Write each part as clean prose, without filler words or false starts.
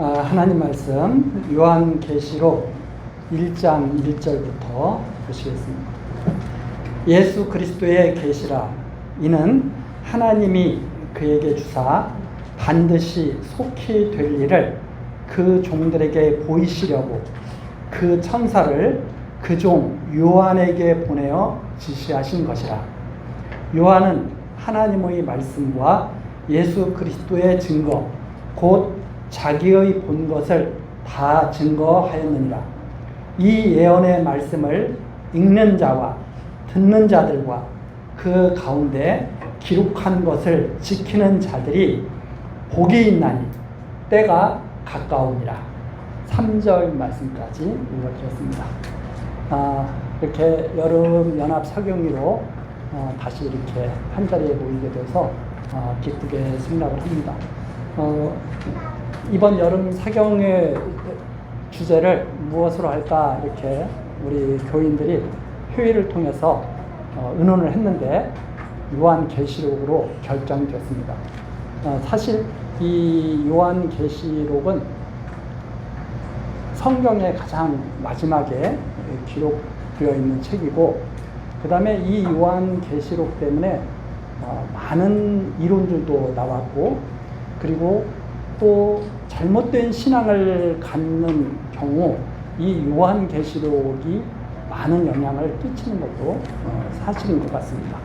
하나님 말씀 요한계시록 1장 1절부터 보시겠습니다. 예수 그리스도의 계시라. 이는 하나님이 그에게 주사 반드시 속히 될 일을 그 종들에게 보이시려고 그 천사를 그 종 요한에게 보내어 지시하신 것이라. 요한은 하나님의 말씀과 예수 그리스도의 증거 곧 자기의 본 것을 다 증거하였느니라. 이 예언의 말씀을 읽는 자와 듣는 자들과 그 가운데 기록한 것을 지키는 자들이 복이 있나니 때가 가까우니라. 3절 말씀까지 읽어드렸습니다. 이렇게 여름 연합 사경위로 다시 이렇게 한자리에 모이게 돼서 기쁘게 생각을 합니다. 이번 여름 사경의 주제를 무엇으로 할까 이렇게 우리 교인들이 회의를 통해서 의논을 했는데 요한계시록으로 결정되었습니다. 사실 이 요한계시록은 성경의 가장 마지막에 기록되어 있는 책이고, 그 다음에 이 요한계시록 때문에 많은 이론들도 나왔고, 그리고 또 잘못된 신앙을 갖는 경우 이 요한계시록이 많은 영향을 끼치는 것도 사실인 것 같습니다.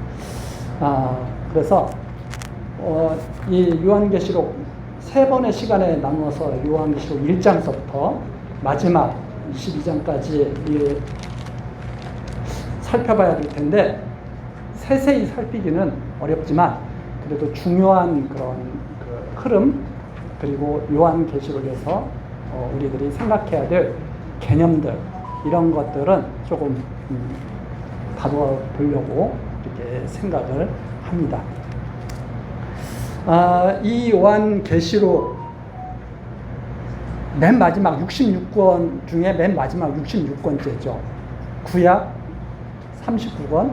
그래서 이 요한계시록 3번의 시간에 나누어서 요한계시록 1장서부터 마지막 22장까지 살펴봐야 될 텐데, 세세히 살피기는 어렵지만 그래도 중요한 그런 흐름, 그리고 요한계시록에서 우리들이 생각해야 될 개념들, 이런 것들은 조금 다루어 보려고 이렇게 생각을 합니다. 이 요한계시록 맨 마지막 66권 중에 맨 마지막 66권째죠. 구약 39권,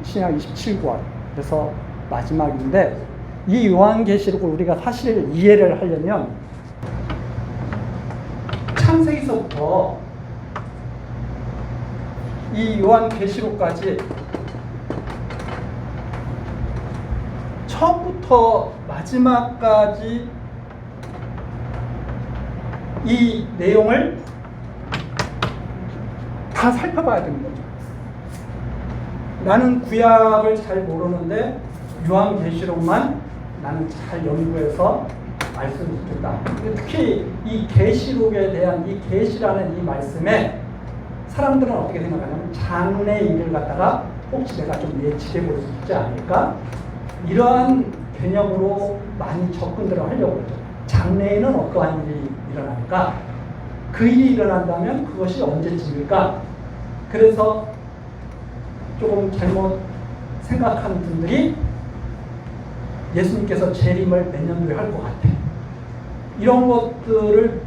신약 27권, 그래서 마지막인데, 이 요한계시록을 우리가 사실 이해를 하려면 창세기서부터 이 요한계시록까지 처음부터 마지막까지 이 내용을 다 살펴봐야 되는 거죠. 나는 구약을 잘 모르는데 요한계시록만 나는 잘 연구해서 알 수 있겠다. 특히 이 계시록에 대한 이 계시라는 이 말씀에 사람들은 어떻게 생각하냐면 장래 일을 갖다가 혹시 내가 좀 예측해 볼 수 있지 않을까? 이러한 개념으로 많이 접근들을 하려고 하죠. 장래에는 어떠한 일이 일어날까? 그 일이 일어난다면 그것이 언제쯤일까? 그래서 조금 잘못 생각하는 분들이 예수님께서 재림을 몇 년도에 할 것 같아. 이런 것들을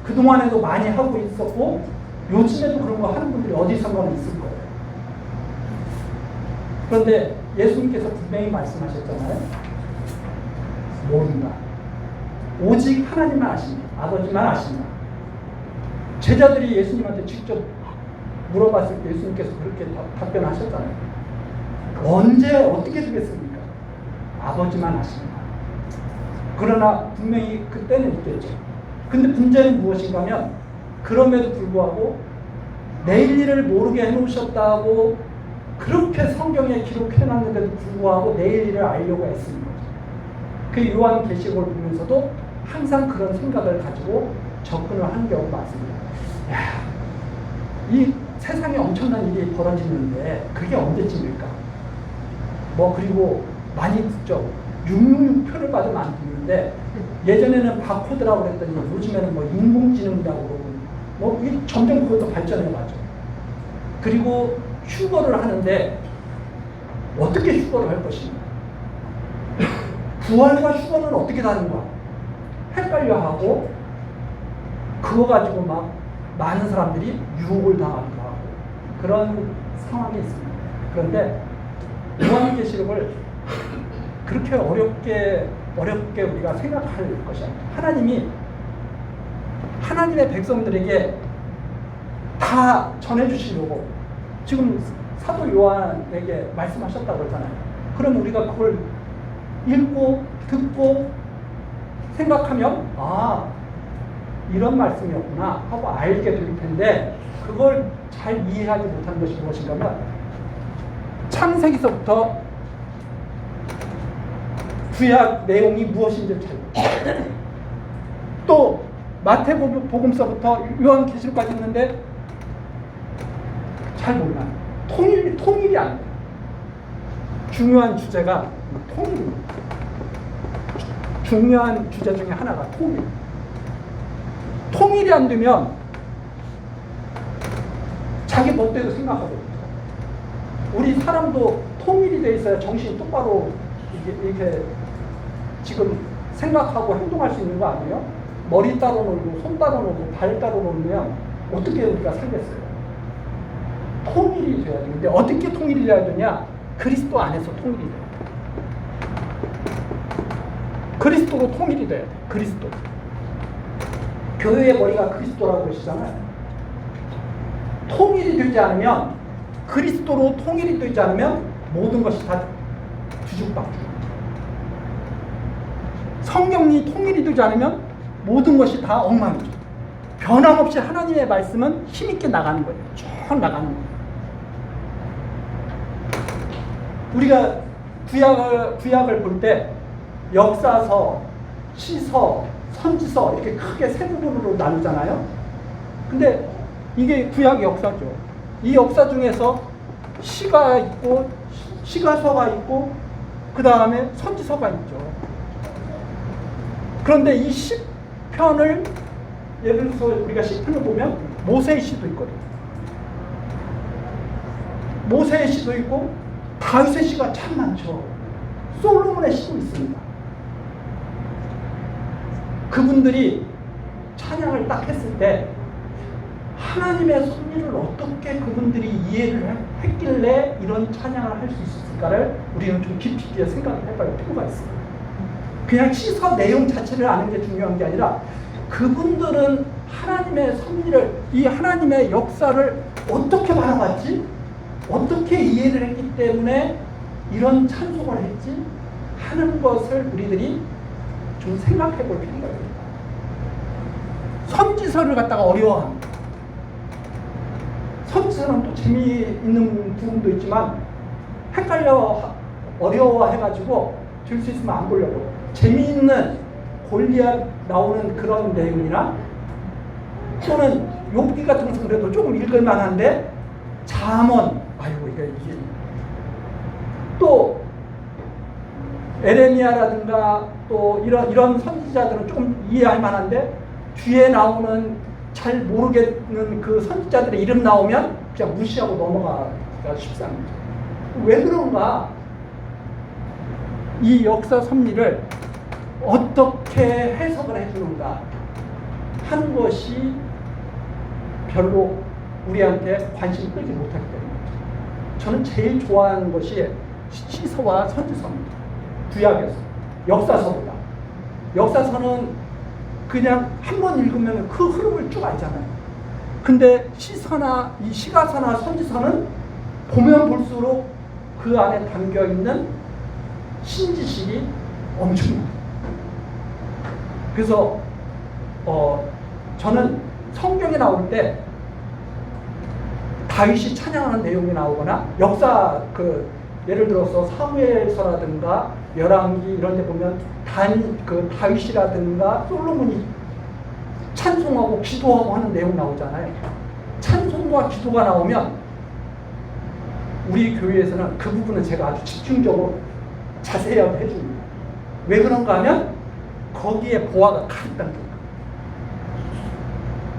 그동안에도 많이 하고 있었고, 요즘에도 그런 거 하는 분들이 어디선가는 있을 거예요. 그런데 예수님께서 분명히 말씀하셨잖아요. 모른다. 오직 하나님만 아십니다. 아버지만 아십니다. 제자들이 예수님한테 직접 물어봤을 때 예수님께서 그렇게 답변하셨잖아요. 언제 어떻게 되겠습니까? 아버지만 아십니다. 그러나 분명히 그때는 있겠죠. 근데 문제는 무엇인가 하면, 그럼에도 불구하고 내일 일을 모르게 해놓으셨다고 그렇게 성경에 기록해놨는데도 불구하고 내일 일을 알려고 애쓰는 거죠. 그 요한계시록을 보면서도 항상 그런 생각을 가지고 접근을 하는 경우가 많습니다. 야, 이 세상에 엄청난 일이 벌어지는데 그게 언제쯤일까? 그리고 많이 듣죠. 666표를 받으면 안 되는데, 예전에는 바코드라고 그랬더니 요즘에는 인공지능이라고 그러고 이게 점점 그것도 발전해 가죠. 그리고 휴거를 하는데 어떻게 휴거를 할 것인가? 부활과 휴거는 어떻게 다른가? 헷갈려하고, 그거 가지고 막 많은 사람들이 유혹을 당하기도 하고 그런 상황이 있습니다. 그런데 요한계시록을 그렇게 어렵게 우리가 생각할 것이 아니라, 하나님이 하나님의 백성들에게 다 전해주시려고 지금 사도 요한에게 말씀하셨다고 그러잖아요. 그럼 우리가 그걸 읽고 듣고 생각하면 이런 말씀이었구나 하고 알게 될 텐데, 그걸 잘 이해하지 못한 것이 무엇인가 하면 창세기서부터 구약 내용이 무엇인지 잘 모르겠어요. 또 마태복음서부터 요한계시록까지 있는데 잘 몰라요. 통일이 안 돼요. 중요한 주제가 통일입니다. 중요한 주제 중에 하나가 통일. 통일이 안 되면 자기 멋대로 생각하거든요. 우리 사람도 통일이 돼 있어야 정신이 똑바로 이렇게 지금 생각하고 행동할 수 있는 거 아니에요? 머리 따로 놀고 손 따로 놀고 발 따로 놀면 어떻게 우리가 살겠어요? 통일이 돼야 되는데 어떻게 통일이 돼야 되냐? 그리스도 안에서 통일이 돼야 돼. 그리스도로 통일이 돼야 돼. 그리스도. 교회의 머리가 그리스도라고 그러시잖아요. 통일이 되지 않으면, 그리스도로 통일이 되지 않으면 모든 것이 다 뒤죽박죽. 성경이 통일이 되지 않으면 모든 것이 다 엉망이죠. 변함없이 하나님의 말씀은 힘있게 나가는 거예요. 쭉 나가는 거예요. 우리가 구약을 볼 때 역사서, 시서, 선지서 이렇게 크게 세 부분으로 나누잖아요. 근데 이게 구약 역사죠. 이 역사 중에서 시가 있고 시가서가 있고 그 다음에 선지서가 있죠. 그런데 이 시편을 예를 들어서 우리가 시편을 보면 모세의 시도 있거든요. 모세의 시도 있고 다윗의 시가 참 많죠. 솔로몬의 시도 있습니다. 그분들이 찬양을 딱 했을 때 하나님의 섭리를 어떻게 그분들이 이해를 했길래 이런 찬양을 할 수 있었을까를 우리는 좀 깊이 있게 생각을 해볼 필요가 있어요. 그냥 시서 내용 자체를 아는 게 중요한 게 아니라 그분들은 하나님의 섭리를, 이 하나님의 역사를 어떻게 바라봤지? 어떻게 이해를 했기 때문에 이런 찬송을 했지? 하는 것을 우리들이 좀 생각해 볼 필요가 있습니다. 선지서를 갖다가 어려워합니다. 선지서는 또 재미있는 부분도 있지만 헷갈려 어려워해가지고 들 수 있으면 안 보려고. 재미있는 골리앗 나오는 그런 내용이나 또는 욥기 같은 것은 그래도 조금 읽을만한데 잠언, 이게 또 에레미야라든가 또 이런 선지자들은 조금 이해할 만한데 뒤에 나오는 잘 모르겠는 그 선지자들의 이름 나오면 그냥 무시하고 넘어가기가 쉽지 않죠. 왜 그런가? 이 역사 섭리를 어떻게 해석을 해주는가 하는 것이 별로 우리한테 관심을 끌지 못하기 때문입니다. 저는 제일 좋아하는 것이 시서와 선지서입니다. 구약에서. 역사서보다. 역사서는 그냥 한 번 읽으면 그 흐름을 쭉 알잖아요. 근데 시서나 이 시가서나 선지서는 보면 볼수록 그 안에 담겨있는 신지식이 엄청납니다. 그래서 저는 성경에 나올 때 다윗이 찬양하는 내용이 나오거나 역사 예를 들어서 사무엘서라든가 열왕기 이런 데 보면 다윗이라든가 솔로몬이 찬송하고 기도하고 하는 내용 나오잖아요. 찬송과 기도가 나오면 우리 교회에서는 그 부분은 제가 아주 집중적으로 자세히 해줍니다. 왜 그런가 하면 거기에 보아가 가득 담겨 있어요.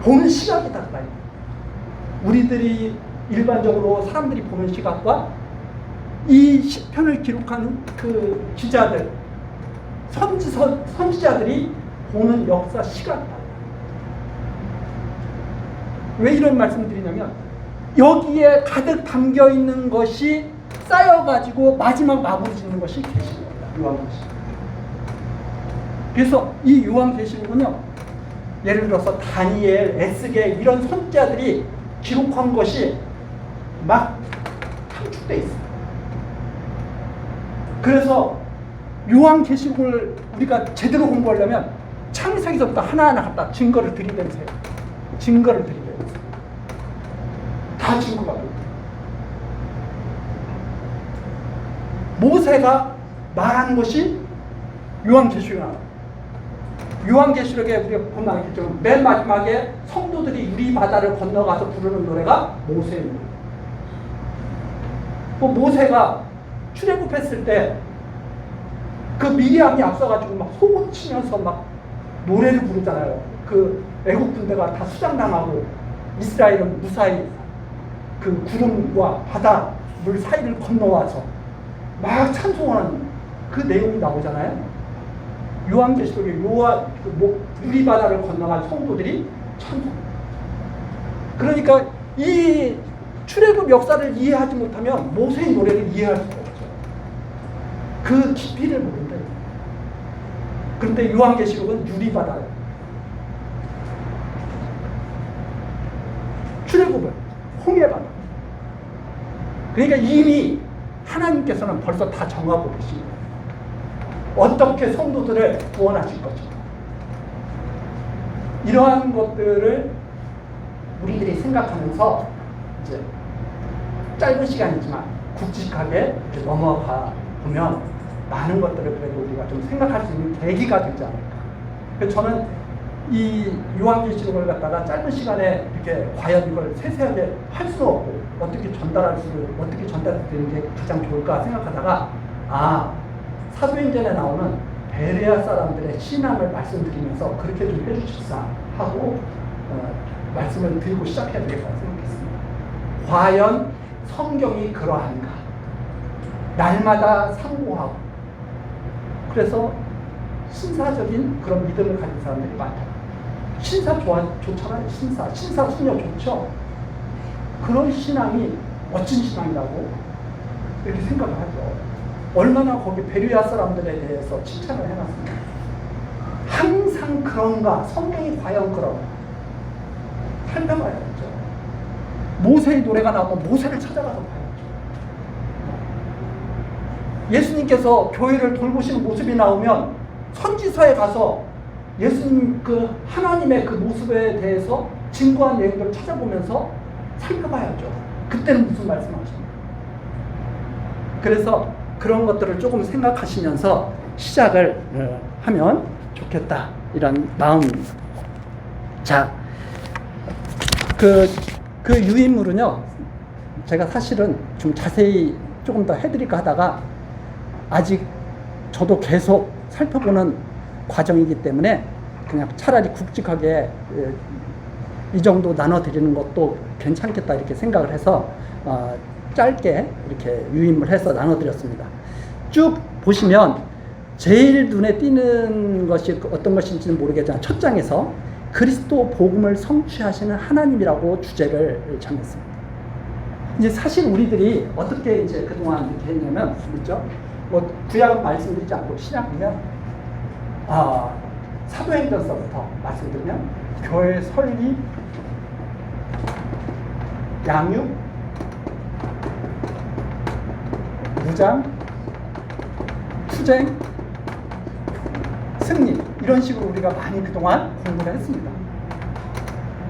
보는 시각이 달라요. 우리들이 일반적으로 사람들이 보는 시각과 이 시편을 기록하는 그 기자들, 선지자들이 보는 역사 시각이 달라요. 왜 이런 말씀을 드리냐면 여기에 가득 담겨 있는 것이 쌓여가지고 마지막 마무리 짓는 것이 계시록입니다. 요한계시록. 그래서 이 요한계시록은요, 예를 들어서 다니엘, 에스겔 이런 선지자들이 기록한 것이 막 함축돼 있어요. 그래서 요한계시록을 우리가 제대로 공부하려면 창세기서부터 하나하나 갖다 증거를 들이대세요. 증거를 들이대세요. 다 증거가 돼요. 모세가 말하는 것이 요한계시록에 나와요. 요한계시록에 우리가 보면 알겠지만 맨 마지막에 성도들이 유리바다를 건너가서 부르는 노래가 모세의 노래. 모세가 출애굽했을 때 그 미리암이 앞서가지고 막 소고 치면서 막 노래를 부르잖아요. 그 애국 군대가 다 수장당하고 이스라엘은 무사히 그 구름과 바다 물 사이를 건너와서 막 찬송하는 그 내용이 나오잖아요. 요한계시록에 유리바다를 건너간 성도들이 찬송. 그러니까 이 출애굽 역사를 이해하지 못하면 모세의 노래를 이해할 수가 없죠. 그 깊이를 모른다. 그런데 요한계시록은 유리바다예요. 출애굽은 홍해바다. 그러니까 이미 하나님께서는 벌써 다 정하고 계십니다. 어떻게 성도들을 구원하실 것인가. 이러한 것들을 우리들이 생각하면서 이제 짧은 시간이지만 굵직하게 이렇게 넘어가 보면 많은 것들을 그래도 우리가 좀 생각할 수 있는 계기가 되지 않을까. 그래서 저는 이 요한계시록을 갖다가 짧은 시간에 이렇게 과연 이걸 세세하게 할 수 없고 어떻게 전달되는 게 가장 좋을까 생각하다가 사도행전에 나오는 베레아 사람들의 신앙을 말씀드리면서 그렇게 좀 해주십사 하고 말씀을 드리고 시작해야 되겠다 생각했습니다. 과연 성경이 그러한가? 날마다 상고하고 그래서 신사적인 그런 믿음을 가진 사람들이 많다. 신사 좋잖아요. 신사 수녀 좋죠. 그런 신앙이 멋진 신앙이라고 이렇게 생각을 하죠. 얼마나 거기 베레아 사람들에 대해서 칭찬을 해놨습니다. 항상 그런가? 성경이 과연 그런가? 살펴봐야죠. 모세의 노래가 나오면 모세를 찾아가서 봐야죠. 예수님께서 교회를 돌보시는 모습이 나오면 선지서에 가서 예수님 그 하나님의 그 모습에 대해서 증거한 내용들을 찾아보면서 살펴봐야죠. 그때는 무슨 말씀하십니까? 그래서 그런 것들을 조금 생각하시면서 시작을 하면 좋겠다 이런 마음입니다. 자, 그 유인물은요 제가 사실은 좀 자세히 조금 더 해드릴까 하다가 아직 저도 계속 살펴보는 과정이기 때문에 그냥 차라리 굵직하게 이 정도 나눠드리는 것도 괜찮겠다 이렇게 생각을 해서 짧게 이렇게 유인물 해서 나눠드렸습니다. 쭉 보시면 제일 눈에 띄는 것이 어떤 것인지는 모르겠지만 첫 장에서 그리스도 복음을 성취하시는 하나님이라고 주제를 정했습니다. 이제 사실 우리들이 어떻게 이제 그동안 이렇게 했냐면, 그렇죠? 구약은 말씀드리지 않고 신약이면, 사도행전서부터 말씀드리면, 교회 설립, 양육, 무장, 투쟁, 승리, 이런 식으로 우리가 많이 그동안 공부를 했습니다.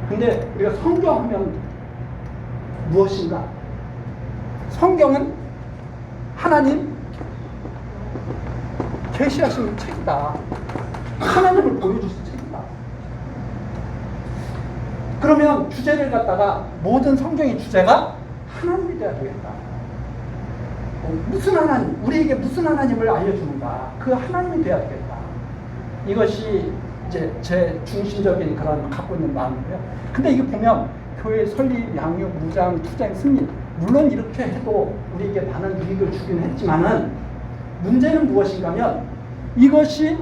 근데 우리가 성경하면 무엇인가? 성경은 하나님 계시하시는 책이다. 하나님을 보여주신 책이다. 그러면 주제를 갖다가 모든 성경의 주제가 하나님이 되어야 되겠다. 무슨 하나님, 우리에게 무슨 하나님을 알려주는가? 그 하나님이 되어야 되겠다. 이것이 이제 제 중심적인 그런 갖고 있는 마음이고요. 근데 이게 보면 교회 설립, 양육, 무장, 투쟁, 승리, 물론 이렇게 해도 우리에게 많은 유익을 주긴 했지만은 문제는 무엇인가면 이것이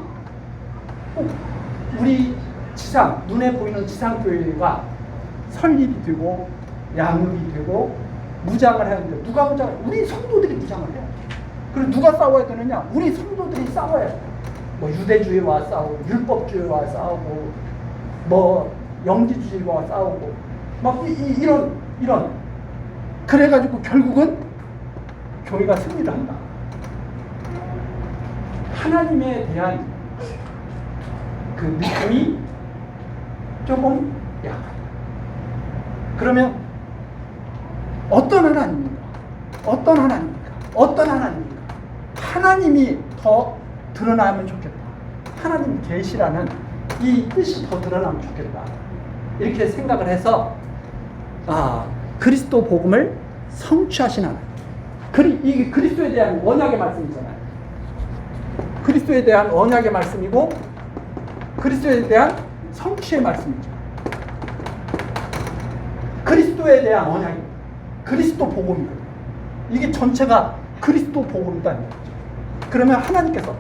우리 지상, 눈에 보이는 지상교회가 설립이 되고 양육이 되고 무장을 해야 되는데 누가 무장을? 우리 성도들이 무장을 해요. 그리고 누가 싸워야 되느냐? 우리 성도들이 싸워야 돼요. 유대주의와 싸우고 율법주의와 싸우고 뭐 영지주의와 싸우고 막 이런 그래가지고 결국은 교회가 승리를 한다. 하나님에 대한 그 믿음이 조금 약하다. 그러면 어떤 하나님입니까? 어떤 하나님입니까? 어떤 하나님입니까? 하나님이 더 드러나면 좋겠다. 하나님 계시라는 이 뜻이 더 드러나면 좋겠다. 이렇게 생각을 해서 그리스도 복음을 성취하신 하나님. 이게 그리스도에 대한 언약의 말씀이잖아요. 그리스도에 대한 언약의 말씀이고 그리스도에 대한 성취의 말씀이죠. 그리스도에 대한 언약입니다. 그리스도 복음이에요. 이게 전체가 그리스도 복음이다. 그러면 하나님께서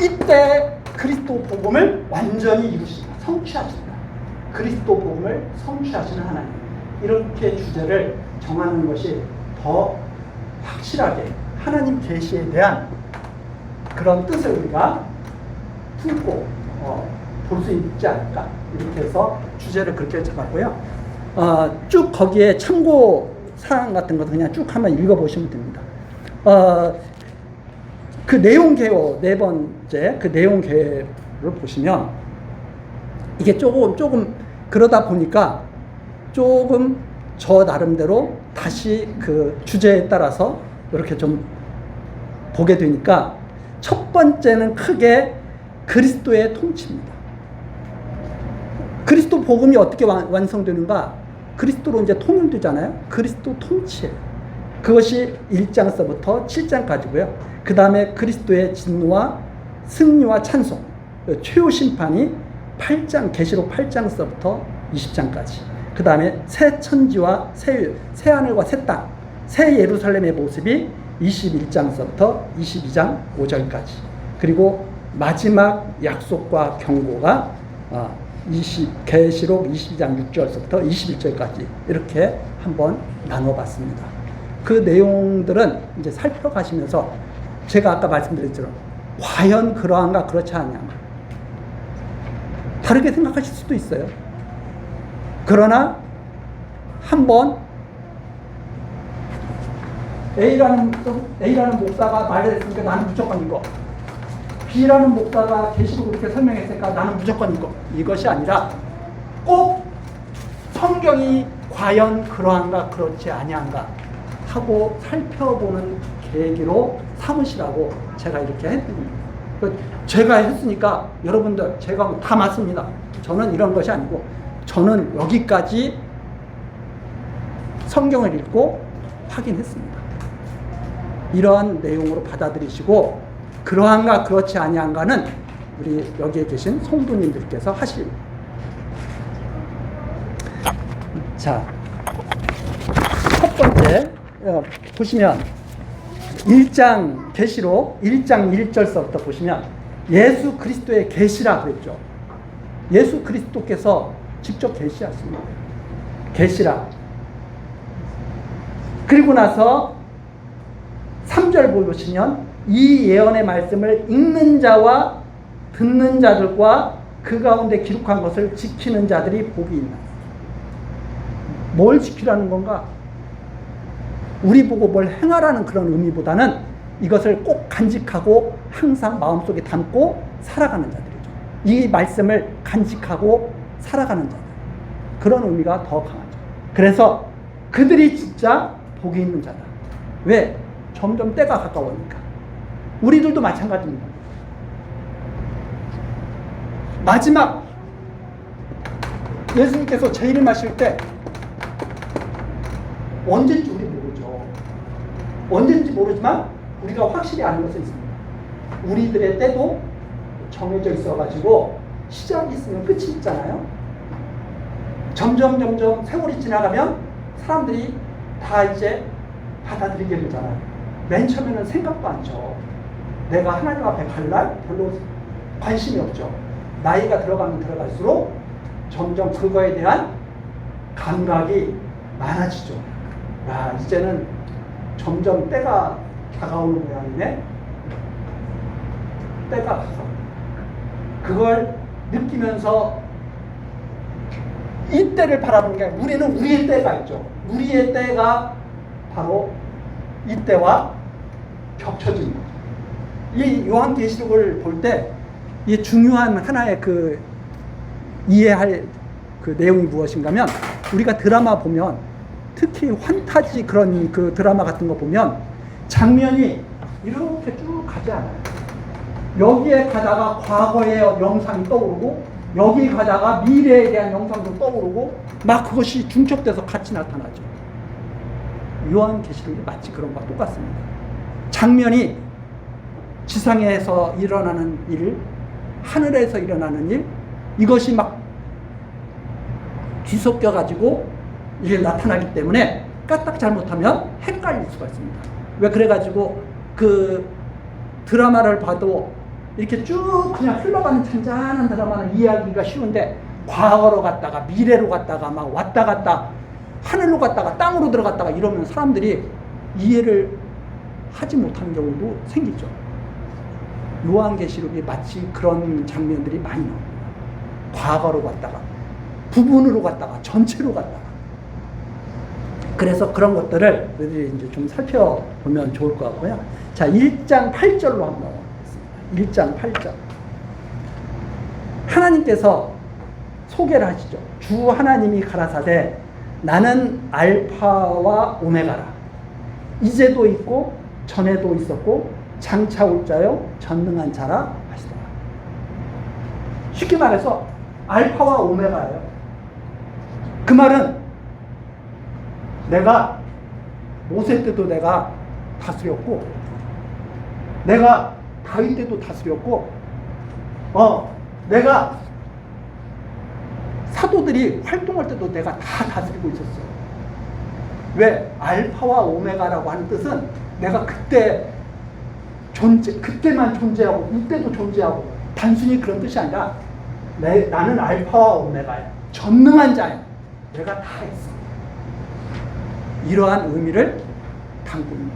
이때 그리스도 복음을 완전히 이루신다. 성취하신다. 그리스도 복음을 성취하시는 하나님. 이렇게 주제를 정하는 것이 더 확실하게 하나님 계시에 대한 그런 뜻을 우리가 품고 볼 수 있지 않을까. 이렇게 해서 주제를 그렇게 잡았고요. 쭉 거기에 참고 사항 같은 것도 그냥 쭉 한번 읽어보시면 됩니다. 그 내용 개요 네 번째 그 내용 개요를 보시면 이게 조금 그러다 보니까 조금 저 나름대로 다시 그 주제에 따라서 이렇게 좀 보게 되니까 첫 번째는 크게 그리스도의 통치입니다. 그리스도 복음이 어떻게 완성되는가? 그리스도로 이제 통일되잖아요. 그리스도 통치예요. 그것이 1장서부터 7장까지고요. 그 다음에 그리스도의 진노와 승리와 찬송, 최후 심판이 8장, 계시록 8장서부터 20장까지. 그 다음에 새 천지와 새 하늘과 새 땅, 새 예루살렘의 모습이 21장서부터 22장 5절까지. 그리고 마지막 약속과 경고가 계시록 22장 6절서부터 21절까지 이렇게 한번 나눠봤습니다. 그 내용들은 이제 살펴가시면서 제가 아까 말씀드렸죠. 과연 그러한가 그렇지 않냐. 다르게 생각하실 수도 있어요. 그러나 한번 A라는 목사가 말했으니까 나는 무조건 이거. B라는 목사가 계시록 그렇게 설명했으니까 나는 무조건 이거. 이것이 아니라 꼭 성경이 과연 그러한가 그렇지 아니한가 하고 살펴보는 계기로 삼으시라고 제가 이렇게 했습니다. 제가 했으니까 여러분들 제가 다 맞습니다. 저는 이런 것이 아니고 저는 여기까지 성경을 읽고 확인했습니다. 이러한 내용으로 받아들이시고 그러한가 그렇지 아니한가는 우리 여기에 계신 성도님들께서 하실. 자, 첫 번째 보시면 1장 계시록 1장 1절서부터 보시면 예수 그리스도의 계시라 그랬죠. 예수 그리스도께서 직접 계시하십니다. 계시라. 그리고 나서 3절 보시면 이 예언의 말씀을 읽는 자와 듣는 자들과 그 가운데 기록한 것을 지키는 자들이 복이 있나. 뭘 지키라는 건가? 우리 보고 뭘 행하라는 그런 의미보다는 이것을 꼭 간직하고 항상 마음속에 담고 살아가는 자들이죠. 이 말씀을 간직하고 살아가는 자들. 그런 의미가 더 강하죠. 그래서 그들이 진짜 복이 있는 자다. 왜? 점점 때가 가까우니까. 우리들도 마찬가지입니다. 마지막 예수님께서 재림하실 때 언제인지 우리 모르죠. 언제인지 모르지만 우리가 확실히 아는 것은 있습니다. 우리들의 때도 정해져 있어가지고 시작이 있으면 끝이 있잖아요. 점점 세월이 지나가면 사람들이 다 이제 받아들이게 되잖아요. 맨 처음에는 생각도 안 쳐. 내가 하나님 앞에 갈 날 별로 관심이 없죠. 나이가 들어가면 들어갈수록 점점 그거에 대한 감각이 많아지죠. 야, 이제는 점점 때가 다가오는 모양이네. 때가 가서 그걸 느끼면서 이 때를 바라보는 게 아니라 우리는 우리의 때가 있죠. 우리의 때가 바로 이 때와 겹쳐진 거죠. 이 요한계시록을 볼 때 이 중요한 하나의 그 이해할 그 내용이 무엇인가면, 우리가 드라마 보면 특히 환타지 그런 그 드라마 같은 거 보면 장면이 이렇게 쭉 가지 않아요. 여기에 가다가 과거의 영상이 떠오르고 여기 가다가 미래에 대한 영상도 떠오르고 막 그것이 중첩돼서 같이 나타나죠. 요한계시록이 마치 그런 것과 똑같습니다. 장면이 지상에서 일어나는 일, 하늘에서 일어나는 일, 이것이 막 뒤섞여 가지고 이게 나타나기 때문에 까딱 잘못하면 헷갈릴 수가 있습니다. 왜 그래가지고 그 드라마를 봐도 이렇게 쭉 그냥 흘러가는 잔잔한 드라마는 이해하기가 쉬운데, 과거로 갔다가 미래로 갔다가 막 왔다 갔다 하늘로 갔다가 땅으로 들어갔다가 이러면 사람들이 이해를 하지 못하는 경우도 생기죠. 요한계시록이 마치 그런 장면들이 많이 나옵니다. 과거로 갔다가 부분으로 갔다가 전체로 갔다가. 그래서 그런 것들을 우리들이 이제 좀 살펴보면 좋을 것 같고요. 자, 1장 8절로 한번 보겠습니다. 1장 8절. 하나님께서 소개를 하시죠. 주 하나님이 가라사대 나는 알파와 오메가라. 이제도 있고 전에도 있었고 장차 올 자요 전능한 자라 하시더라. 쉽게 말해서 알파와 오메가예요. 그 말은 내가 모세 때도 내가 다스렸고, 내가 다윗 때도 다스렸고, 내가 사도들이 활동할 때도 내가 다 다스리고 있었어요. 왜? 알파와 오메가라고 하는 뜻은 내가 그때 그때만 존재하고 이때도 존재하고 단순히 그런 뜻이 아니라 나는 알파와 오메가야. 전능한 자야. 내가 다 했어. 이러한 의미를 담고 있는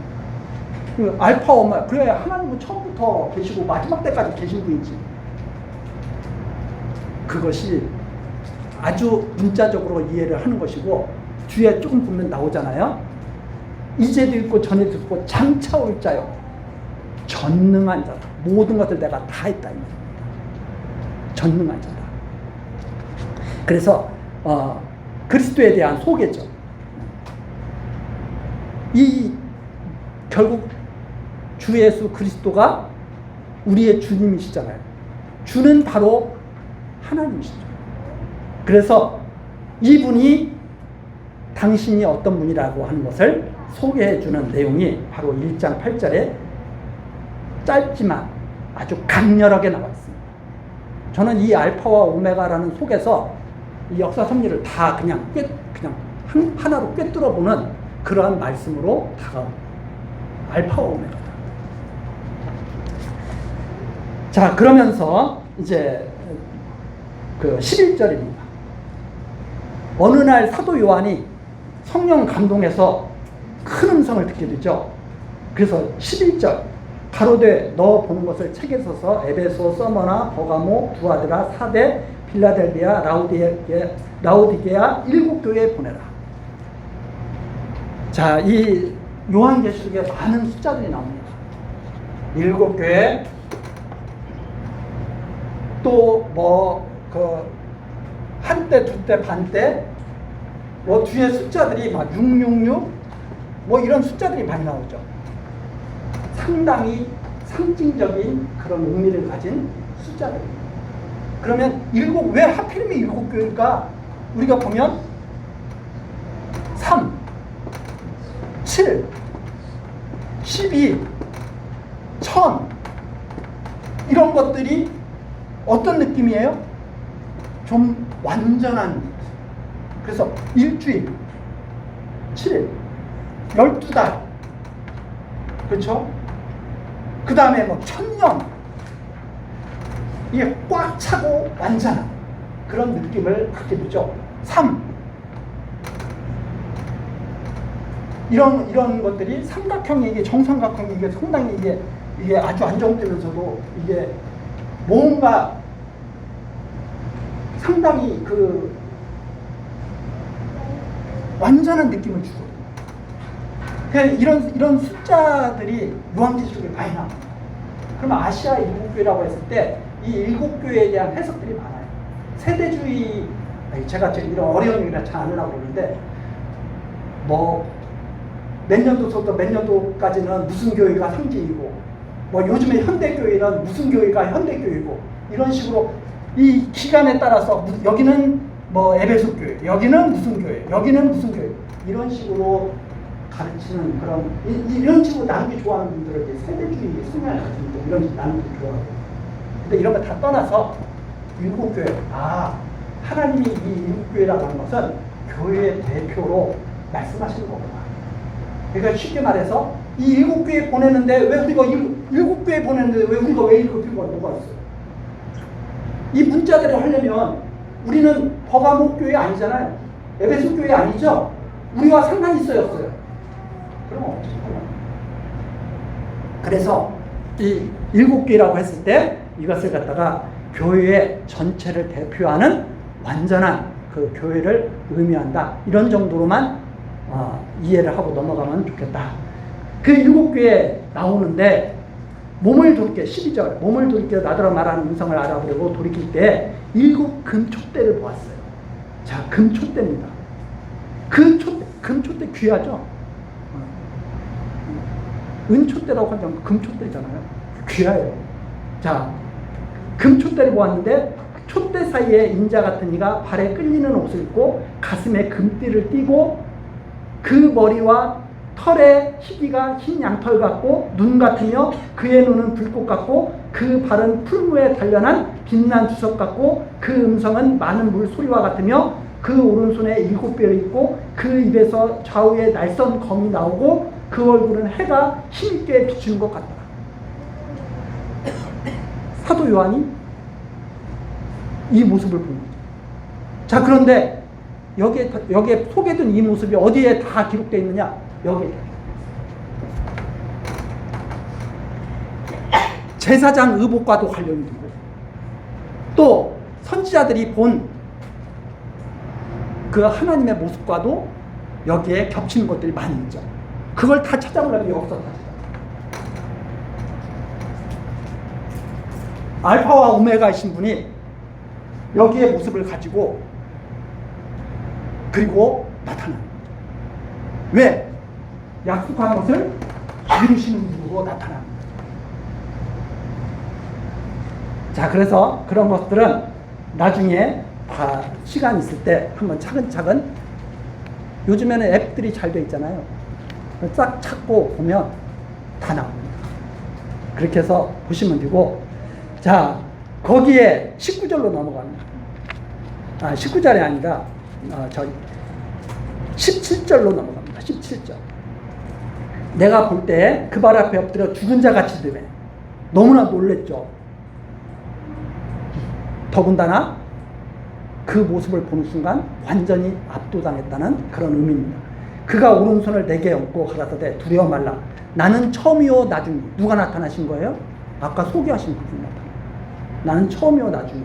거예요. 알파 오메가. 그래, 하나님은 처음부터 계시고 마지막 때까지 계신 분이지. 그것이 아주 문자적으로 이해를 하는 것이고, 뒤에 조금 보면 나오잖아요. 이제도 있고 전에도 있고 장차 올 자요. 전능한 자다. 모든 것을 내가 다 했다. 전능한 자다. 그래서 그리스도에 대한 소개죠. 결국 주 예수 그리스도가 우리의 주님이시잖아요. 주는 바로 하나님이시죠. 그래서 이분이 당신이 어떤 분이라고 하는 것을 소개해 주는 내용이 바로 1장 8절에 짧지만 아주 강렬하게 나와 있습니다. 저는 이 알파와 오메가라는 속에서 이 역사 섭리를 다 그냥 하나로 꿰뚫어 보는 그러한 말씀으로 다가옵니다. 알파와 오메가다. 자, 그러면서 이제 그 11절입니다. 어느 날 사도 요한이 성령 감동해서 큰 음성을 듣게 되죠. 그래서 11절 가로되 너 보는 것을 책에 써서 에베소, 서머나, 버가모, 두아드라, 사대, 빌라델비아, 라우디게아 7교회에 보내라. 자, 이 요한계시록에 많은 숫자들이 나옵니다. 7교회, 또 한때, 두때, 반때, 뒤에 숫자들이 막 666, 이런 숫자들이 많이 나오죠. 상당히 상징적인 그런 의미를 가진 숫자들입니다. 그러면 왜 하필이면 7교회일까? 우리가 보면 3, 7, 12, 1000 이런 것들이 어떤 느낌이에요? 좀 완전한. 그래서 일주일, 7일, 12달, 그렇죠? 그 다음에 1000년, 이게 꽉 차고 완전한 그런 느낌을 갖게 되죠. 3, 이런 것들이 삼각형이 이게 정삼각형이 이게 상당히 이게 아주 안정되면서도 이게 뭔가 상당히 완전한 느낌을 주거든요. 이런 숫자들이 요한계시록에 많이 나옵니다. 그러면 아시아 일곱 교회라고 했을 때 이 일곱 교회에 대한 해석들이 많아요. 세대주의, 제가 지금 이런 어려운 얘기를 잘 안 하려고 그러는데, 뭐 몇 년도부터 몇 년도까지는 무슨 교회가 상징이고, 뭐 요즘에 현대교회는 무슨 교회가 현대교회고, 이런 식으로 이 기간에 따라서 여기는 뭐 에베소 교회, 여기는 무슨 교회, 여기는 무슨 교회, 이런 식으로 가르치는 그런 이런 식으로 나누기 좋아하는 분들은 이제 세대주의 성향을 가진 분들, 이런 식으로 나누기 좋아하고. 근데 이런 거 다 떠나서 일곱 교회, 하나님이 이 일곱 교회라고 하는 것은 교회의 대표로 말씀하시는 거구나. 그러니까 쉽게 말해서 이 일곱 교회 보내는데 왜 우리가 일곱 교회 보내는데 왜 우리가 왜 일곱 교회가 뭐가 있어요? 이 문자들을 하려면 우리는 버가목 교회 아니잖아요. 에베소 교회 아니죠? 우리와 상관이 있어야 없어요. 그럼 없죠. 그래서 이 일곱 교회라고 했을 때 이것을 갖다가 교회의 전체를 대표하는 완전한 그 교회를 의미한다. 이런 정도로만 이해를 하고 넘어가면 좋겠다. 그 일곱 교회 나오는데 몸을 돌이켜 12절 몸을 돌이켜 나더러 말하는 음성을 알아보려고 돌이킬 때 일곱 금촛대를 보았어요. 자, 금촛대입니다. 금촛대 귀하죠? 은촛대라고 하면 금촛대잖아요. 귀하예요. 자, 금촛대를 보았는데 촛대 사이에 인자 같은 이가 발에 끌리는 옷을 입고 가슴에 금띠를 띠고 그 머리와 털의 희기가 흰 양털 같고 눈 같으며 그의 눈은 불꽃 같고 그 발은 풀무에 단련한 빛난 주석 같고 그 음성은 많은 물 소리와 같으며 그 오른손에 일곱 뼈를 있고 그 입에서 좌우에 날선 검이 나오고 그 얼굴은 해가 힘있게 비추는 것 같다. 사도 요한이 이 모습을 본 거죠. 자, 그런데 여기에 소개된 이 모습이 어디에 다 기록되어 있느냐? 여기에. 제사장 의복과도 관련이 되고 또 선지자들이 본 그 하나님의 모습과도 여기에 겹치는 것들이 많이 있죠. 그걸 다 찾아보려면 여기서 다 찾아요. 알파와 오메가이신 분이 여기에 모습을 가지고 그리고 나타나는 거죠. 왜? 약속한 것을 이루시는 분으로 나타나는 거죠. 자, 그래서 그런 것들은 나중에 다 시간 있을 때 한번 차근차근, 요즘에는 앱들이 잘 돼 있잖아요. 싹 찾고 보면 다 나옵니다. 그렇게 해서 보시면 되고, 자, 거기에 19절로 넘어갑니다. 19절이 아니라 17절로 넘어갑니다. 17절. 내가 볼 때 그 발 앞에 엎드려 죽은 자 같이 되네. 너무나 놀랬죠. 더군다나 그 모습을 보는 순간 완전히 압도당했다는 그런 의미입니다. 그가 오른손을 내게 얹고 가라사대 두려워 말라. 나는 처음이요 나중이. 누가 나타나신 거예요? 아까 소개하신 분이 나타나. 나는 처음이요 나중이.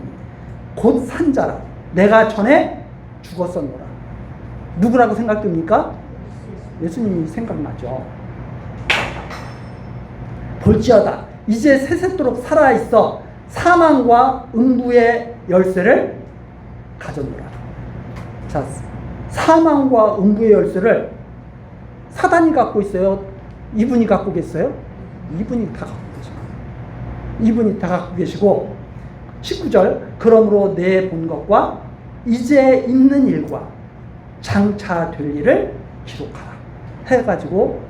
곧 산자라. 내가 전에 죽었었노라. 누구라고 생각됩니까? 예수님이 생각나죠. 볼지어다. 이제 세세토록 살아있어 사망과 음부의 열쇠를 가졌노라. 자, 사망과 음부의 열쇠를 사단이 갖고 있어요? 이분이 갖고 계세요? 이분이 다 갖고 계시고, 이분이 다 갖고 계시고, 19절 그러므로 내 본 것과 이제 있는 일과 장차 될 일을 기록하라 해가지고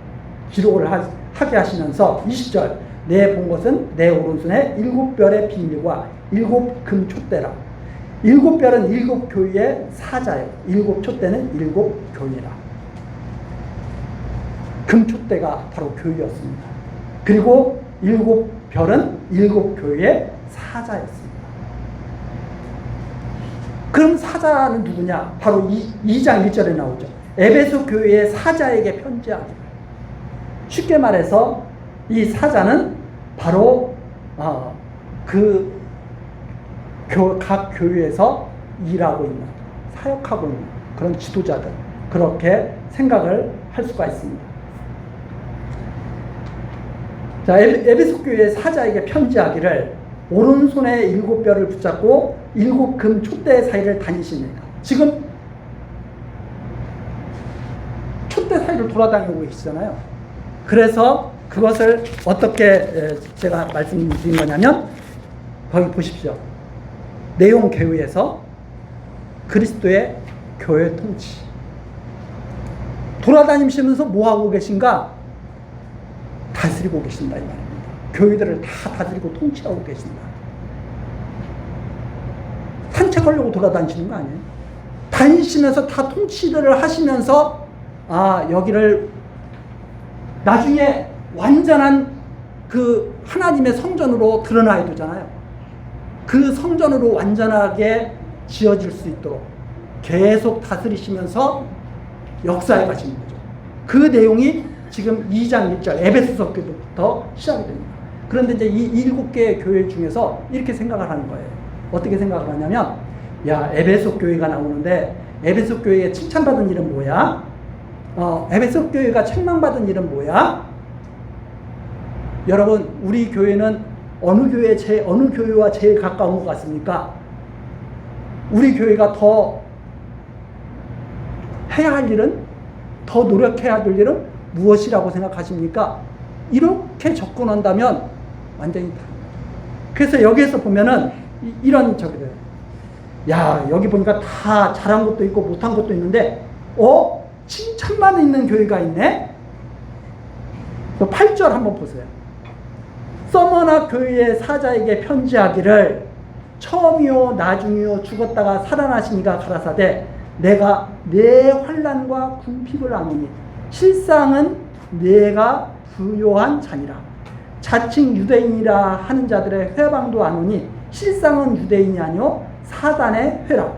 기록을 하게 하시면서 20절 내 본 것은 내 오른손에 일곱 별의 비밀과 일곱 금촛대라. 일곱 별은 일곱 교회의 사자예요. 일곱 촛대는 일곱 교회라. 금촛대가 바로 교회였습니다. 그리고 일곱 별은 일곱 교회의 사자였습니다. 그럼 사자는 누구냐? 바로 2장 1절에 나오죠. 에베소 교회의 사자에게 편지하기. 쉽게 말해서 이 사자는 바로 각 교회에서 일하고 있는, 사역하고 있는 그런 지도자들, 그렇게 생각을 할 수가 있습니다. 자, 에베소 교회 사자에게 편지하기를 오른손에 7뼈를 붙잡고 7금 촛대 사이를 다니십니다. 지금 촛대 사이를 돌아다니고 계시잖아요. 그래서 그것을 어떻게 제가 말씀드린 거냐면, 거기 보십시오. 내용 교회에서 그리스도의 교회 통치. 돌아다니시면서 뭐 하고 계신가? 다스리고 계신다 이 말입니다. 교회들을 다 다스리고 통치하고 계신다. 산책하려고 돌아다니시는 거 아니에요? 다니시면서 다 통치를 하시면서 여기를 나중에 완전한 그 하나님의 성전으로 드러나야 되잖아요. 그 성전으로 완전하게 지어질 수 있도록 계속 다스리시면서 역사에 가시는 거죠. 그 내용이 지금 2장 1절 에베소서 교회부터 시작이 됩니다. 그런데 이제 이 7개의 교회 중에서 이렇게 생각을 하는 거예요. 어떻게 생각을 하냐면, 야, 에베소 교회가 나오는데 에베소 교회에 칭찬받은 일은 뭐야? 에베소 교회가 책망받은 일은 뭐야? 여러분, 우리 교회는 어느 교회와 제일 가까운 것 같습니까? 우리 교회가 더 해야 할 일은, 더 노력해야 될 일은 무엇이라고 생각하십니까? 이렇게 접근한다면 완전히 다릅니다. 그래서 여기에서 보면은 이런 저기들, 야, 여기 보니까 다 잘한 것도 있고 못한 것도 있는데, 칭찬만 있는 교회가 있네? 8절 한번 보세요. 서머나 교회의 사자에게 편지하기를 처음이요 나중이요 죽었다가 살아나시니가 가라사대 내가 내 환난과 궁핍을 아노니 실상은 내가 부요한 자니라. 자칭 유대인이라 하는 자들의 회방도 아노니 실상은 유대인이 아니요 사단의 회라.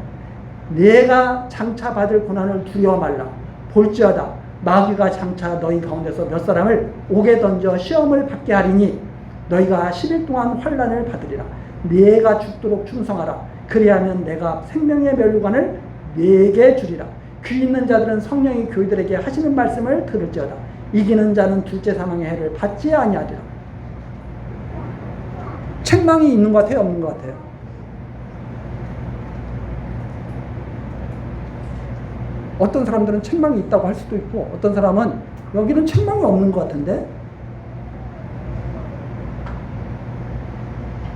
내가 장차 받을 고난을 두려워 말라. 볼지어다 마귀가 장차 너희 가운데서 몇 사람을 옥에 던져 시험을 받게 하리니 너희가 10일 동안 환난을 받으리라. 내가 죽도록 충성하라. 그리하면 내가 생명의 면류관을 네게 주리라. 귀 있는 자들은 성령이 교회들에게 하시는 말씀을 들을지어다. 이기는 자는 둘째 사망의 해를 받지 아니하리라. 책망이 있는 것 같아요, 없는 것 같아요? 어떤 사람들은 책망이 있다고 할 수도 있고, 어떤 사람은 여기는 책망이 없는 것 같은데?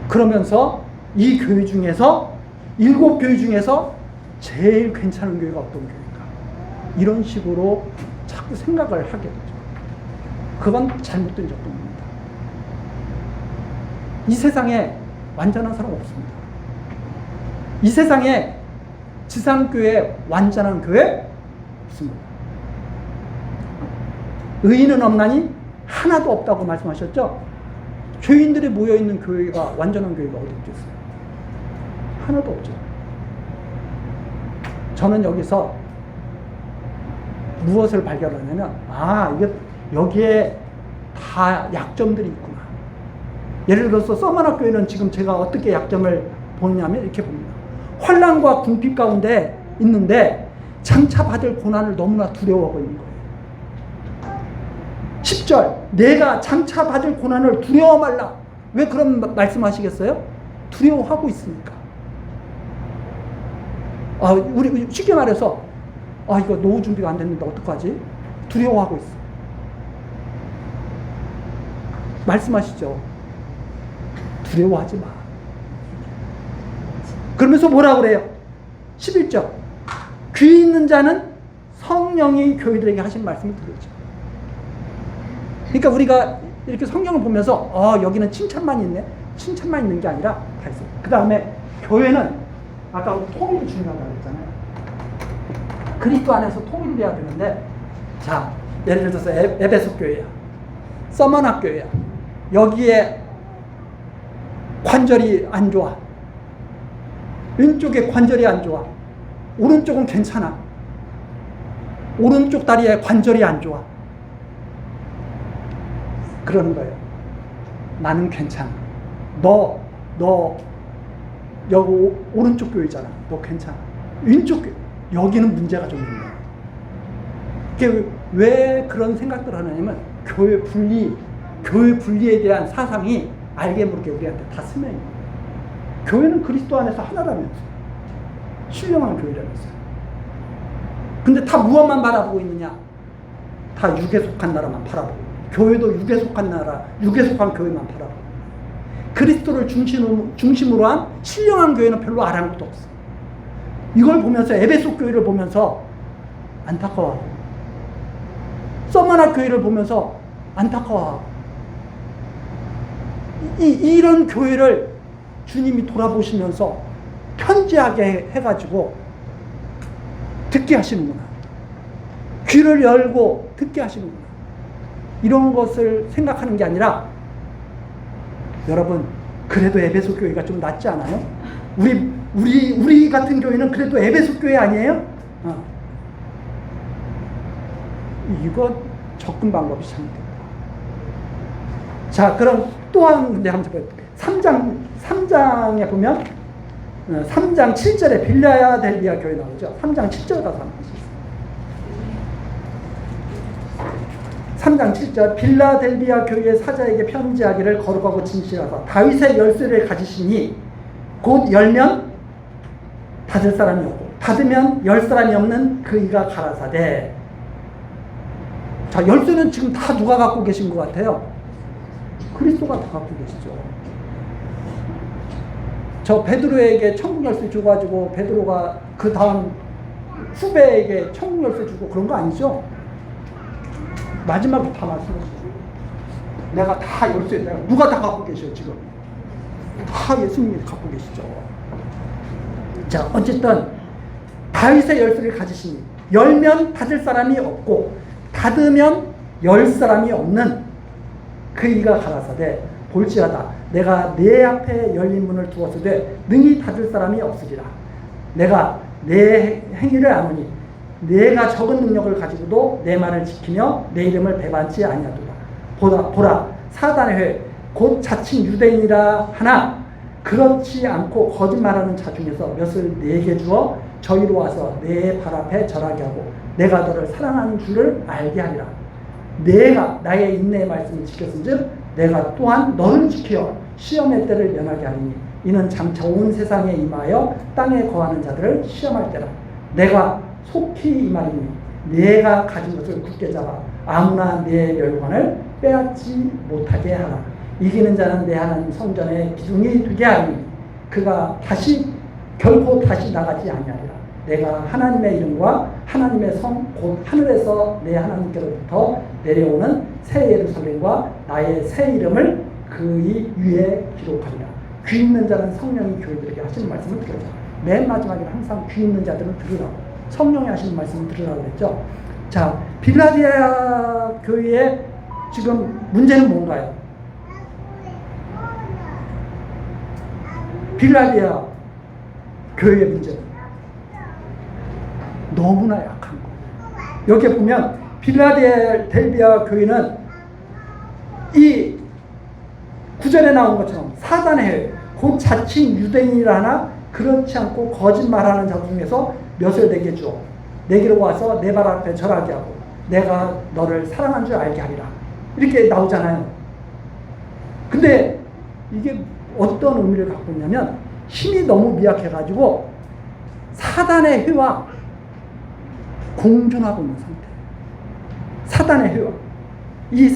그러면서 이 교회 중에서 7교회 중에서 제일 괜찮은 교회가 어떤 교회인가? 이런 식으로 자꾸 생각을 하게 되죠. 그건 잘못된 접근입니다. 이 세상에 완전한 사람 없습니다. 이 세상에 지상교회 완전한 교회 없습니다. 의인은 없나니 하나도 없다고 말씀하셨죠? 죄인들이 모여있는 교회가 완전한 교회가 어디 있겠어요? 하나도 없죠. 저는 여기서 무엇을 발견하냐면, 이게 여기에 다 약점들이 있구나. 예를 들어서 서머나교회는 지금 제가 어떻게 약점을 보느냐면 이렇게 봅니다. 환난과 궁핍 가운데 있는데 장차 받을 고난을 너무나 두려워하고 있는 거예요. 10절 내가 장차 받을 고난을 두려워 말라. 왜 그런 말씀하시겠어요? 두려워하고 있으니까. 우리 쉽게 말해서 이거 노후 준비가 안 됐는데 어떡하지? 두려워하고 있어. 말씀하시죠. 두려워하지 마. 그러면서 뭐라 그래요? 11절 귀 있는 자는 성령이 교회들에게 하신 말씀을 들었죠. 그러니까 우리가 이렇게 성경을 보면서 여기는 칭찬만 있네. 칭찬만 있는 게 아니라 다 있어요. 그 다음에 교회는 아까 통일이 중요하다고 했잖아요. 그리스도 안에서 통일돼야 되는데, 자, 예를 들어서 에베소 교회야, 서머나 교회야. 여기에 관절이 안 좋아. 왼쪽에 관절이 안 좋아. 오른쪽은 괜찮아. 오른쪽 다리에 관절이 안 좋아. 그러는 거예요. 나는 괜찮아. 너 여기 오른쪽 교회잖아. 너 괜찮아. 왼쪽 교회, 여기는 문제가 좀 있네. 그게 왜 그런 생각들을 하냐면 교회 분리에 대한 사상이 알게 모르게 우리한테 다 스며요. 교회는 그리스도 안에서 하나라면서 신령한 교회라면서요. 근데 다 무엇만 바라보고 있느냐? 다 육에 속한 나라만 바라보고, 교회도 육에 속한 나라, 육에 속한 교회만 바라보고, 그리스도를 중심으로 한 신령한 교회는 별로 아랑곳도 없어. 이걸 보면서 에베소 교회를 보면서 안타까워하고, 서머나 교회를 보면서 안타까워하고, 이런 교회를 주님이 돌아보시면서 편지하게 해가지고 듣게 하시는구나. 귀를 열고 듣게 하시는구나. 이런 것을 생각하는 게 아니라, 여러분, 그래도 에베소 교회가 좀 낫지 않아요? 우리 같은 교회는 그래도 에베소 교회 아니에요? 이거 접근 방법이 잘못됐다. 자, 그럼 또한 문제 한번 볼게요. 3장에 보면 3장 7절에 빌라델비아 교회 나오죠. 3장 7절 가서 한번 보시죠. 3장 7절 빌라델비아 교회의 사자에게 편지하기를 거룩하고 진실하다. 다윗의 열쇠를 가지시니 곧 열면 닫을 사람이 없고 닫으면 열 사람이 없는 그 이가 가라사대. 자, 열쇠는 지금 다 누가 갖고 계신 것 같아요? 그리스도가 다 갖고 계시죠. 저 베드로에게 천국 열쇠 줘가지고 베드로가 그 다음 후배에게 천국 열쇠 주고 그런 거 아니죠? 마지막에 다 말씀하시죠. 내가 다 열쇠, 누가 다 갖고 계셔요, 지금? 다 예수님이 갖고 계시죠. 자, 어쨌든 다윗의 열쇠를 가지시니 열면 닫을 사람이 없고 닫으면 열 사람이 없는 그 이가 가라사대 볼지어다 내가 내 앞에 열린 문을 두었으되 능히 닫을 사람이 없으리라. 내가 내 행위를 아노니 내가 적은 능력을 가지고도 내 말을 지키며 내 이름을 배반치 아니하도다. 보라 사단의 회 곧 자칭 유대인이라 하나 그렇지 않고 거짓말하는 자 중에서 몇을 내게 주어 저희로 와서 내 발 앞에 절하게 하고 내가 너를 사랑하는 줄을 알게 하리라. 내가 나의 인내의 말씀을 지켰은즉 내가 또한 너를 지켜 시험의 때를 면하게 하리니 이는 장차 온 세상에 임하여 땅에 거하는 자들을 시험할 때라. 내가 속히 임하리니 내가 가진 것을 굳게 잡아 아무나 내 멸관을 빼앗지 못하게 하라. 이기는 자는 내 하나님 성전에 기둥이 되게 하리니 그가 결코 다시 나가지 아니하리라. 내가 하나님의 이름과 하나님의 성 곧 하늘에서 내 하나님께로부터 내려오는 새 예루살렘과 나의 새 이름을 그의 위에 기록하리라. 귀 있는 자는 성령이 교회들에게 하시는 말씀을 들으라. 맨 마지막에는 항상 귀 있는 자들은 들으라고, 성령이 하시는 말씀을 들으라고 그랬죠. 자, 빌라델비아 교회의 지금 문제는 뭔가요? 빌라델비아 교회의 문제는 너무나 약한 거예요. 여기에 보면 빌라델비아 교회는 이 구절에 나온 것처럼 사단의 해, 곧 자칭 유대인이라 하나 그렇지 않고 거짓말하는 자 중에서 몇을 내게 주어 내게로 와서 내 발 앞에 절하게 하고 내가 너를 사랑한 줄 알게 하리라. 이렇게 나오잖아요. 근데 이게 어떤 의미를 갖고 있냐면 힘이 너무 미약해가지고 사단의 회와 공존하고 있는 상태. 사단의 회와 이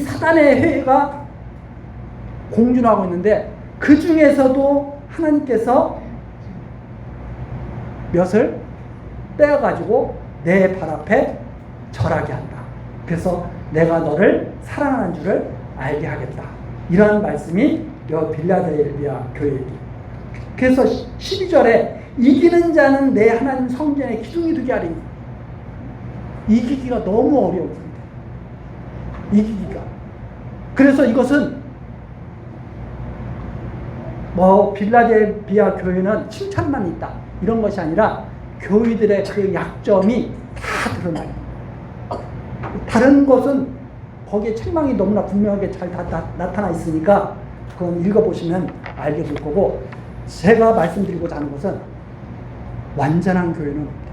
사단의 회가 공존하고 있는데 그 중에서도 하나님께서 몇을 빼어가지고 내 발 앞에 절하게 한다. 그래서 내가 너를 사랑하는 줄을 알게 하겠다. 이러한 말씀이 빌라델비아 교회에. 그래서 12절에 이기는 자는 내 하나님 성전에 기둥이 되게 하리니. 이기기가 너무 어려운 상태. 이기기가. 그래서 이것은 빌라델비아 교회는 칭찬만 있다 이런 것이 아니라 교회들의 그 약점이 다 드러나요. 다른 것은 거기에 책망이 너무나 분명하게 잘 나타나 있으니까 그건 읽어보시면 알게 될 거고, 제가 말씀드리고자 하는 것은 완전한 교회는 없다.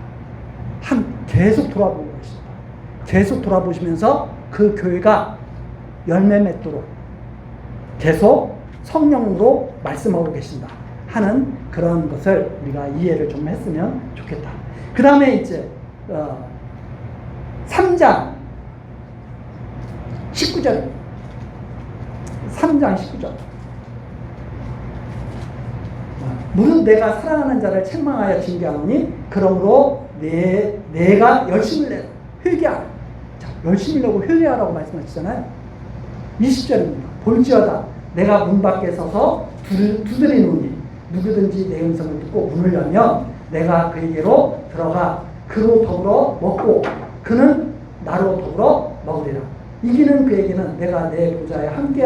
계속 돌아보고 계십니다. 계속 돌아보시면서 그 교회가 열매 맺도록 계속 성령으로 말씀하고 계신다 하는 그런 것을 우리가 이해를 좀 했으면 좋겠다. 그 다음에 이제 3장 19절 3장 19절 무릇 내가 사랑하는 자를 책망하여 징계하노니 그러므로 내가 열심을 내라 회개하라. 자, 열심히 내고 회개하라고 말씀하시잖아요. 20절입니다. 볼지어다 내가 문 밖에 서서 두드리노니 누구든지 내 음성을 듣고 문을 열면 내가 그에게로 들어가 그로 더불어 먹고 그는 나로 더불어 먹으리라. 이기는 그에게는 내가 내 보좌에 함께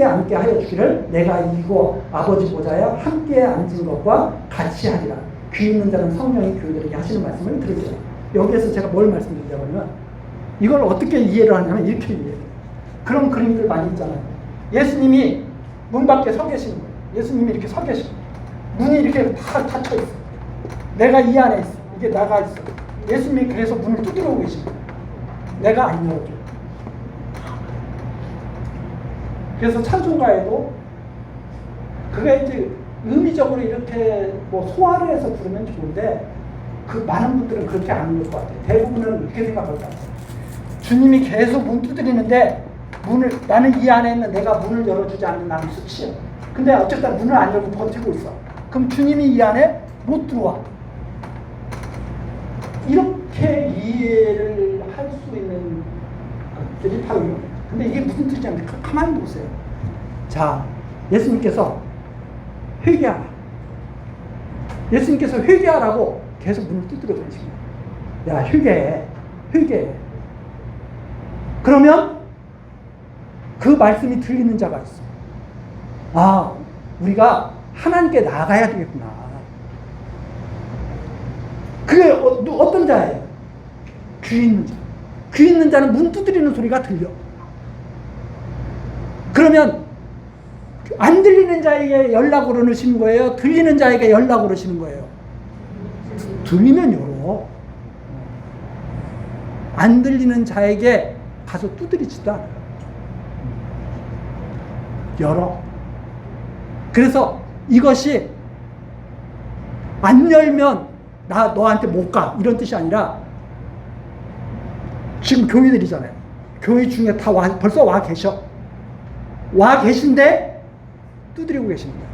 앉게 하여 주기를 내가 이기고 아버지 보좌에 함께 앉은 것과 같이 하리라. 귀 있는 자는 성령이 교회들에게 하시는 말씀을 들으리라. 여기에서 제가 뭘 말씀드리려고 하면 이걸 어떻게 이해를 하냐면 이렇게 이해해요. 그런 그림들 많이 있잖아요. 예수님이 문 밖에 서 계시는 거예요. 예수님이 이렇게 서 계시고 문이 이렇게 다 닫혀 있어. 내가 이 안에 있어. 이게 나가 있어. 예수님이 그래서 문을 두드려 오고 계신 거예요. 내가 안 열어줘. 그래서 찬송가에도 그게 이제 의미적으로 이렇게 뭐 소화를 해서 부르면 좋은데 그 많은 분들은 그렇게 안 읽을 것 같아요. 대부분은 이렇게 생각할 것 같아요. 주님이 계속 문 두드리는데 나는 이 안에 있는 내가 문을 열어주지 않는 나는 수치야. 근데 어쨌든 문을 안 열고 버티고 있어. 그럼 주님이 이 안에 못 들어와. 이렇게 이해를 할 수 있는 것들이 바로 이거예요. 근데 이게 무슨 뜻이냐면 가만히 보세요. 자, 예수님께서 회개하라. 예수님께서 회개하라고 계속 문을 두드려 계신 거예요. 야, 회개해. 그러면 그 말씀이 들리는 자가 있어. 아, 우리가 하나님께 나가야 되겠구나. 그게 어떤 자예요? 귀 있는 자. 귀 있는 자는 문 두드리는 소리가 들려. 그러면 안 들리는 자에게 연락을 넣으시는 거예요? 들리는 자에게 연락을 넣으시는 거예요? 들리면 열어. 안 들리는 자에게 가서 두드리지도 않아요. 열어. 그래서 이것이 안 열면 나 너한테 못 가 이런 뜻이 아니라 지금 교회들이잖아요. 교회 중에 다 벌써 와 계셔. 와 계신데 두드리고 계시는 거예요.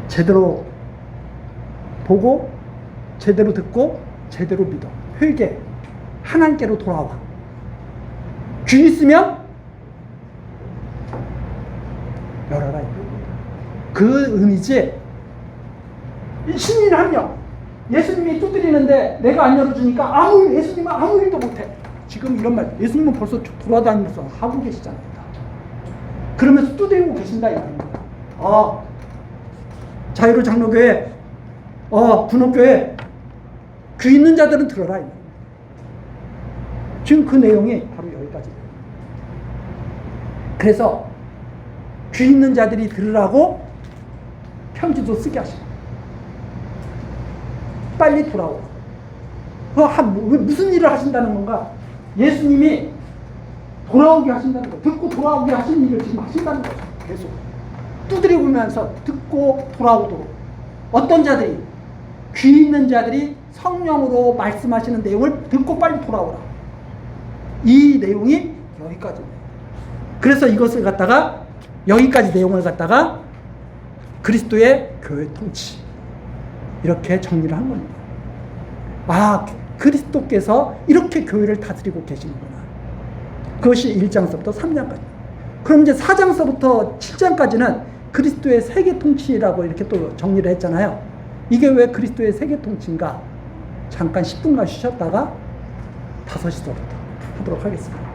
제대로 보고 제대로 듣고 제대로 믿어. 회개. 하나님께로 돌아와. 귀 있으면 열어라. 그 의미지. 신인 한 명. 예수님이 두드리는데 내가 안 열어주니까 예수님은 아무 일도 못해. 지금 이런 말. 예수님은 벌써 돌아다니면서 하고 계시잖아요. 그러면서 두드리고 계신다 이 말입니다. 자유로 장로교회, 분업교회 귀 있는 자들은 들어라. 지금 그 내용이 바로 여기까지예요. 그래서 귀 있는 자들이 들으라고 편지도 쓰게 하시고 빨리 돌아오라. 무슨 일을 하신다는 건가? 예수님이 돌아오게 하신다는 거. 듣고 돌아오게 하신 일을 지금 하신다는 거죠. 계속 두드리면서 듣고 돌아오도록. 어떤 자들이? 귀 있는 자들이 성령으로 말씀하시는 내용을 듣고 빨리 돌아오라. 이 내용이 여기까지입니다. 그래서 이것을 갖다가 여기까지 내용을 갖다가 그리스도의 교회 통치 이렇게 정리를 한 겁니다. 그리스도께서 이렇게 교회를 다스리고 계시는구나. 그것이 1장서부터 3장까지. 그럼 이제 4장서부터 7장까지는 그리스도의 세계 통치라고 이렇게 또 정리를 했잖아요. 이게 왜 그리스도의 세계 통치인가? 잠깐 10분간 쉬셨다가 5시서부터 하도록 하겠습니다.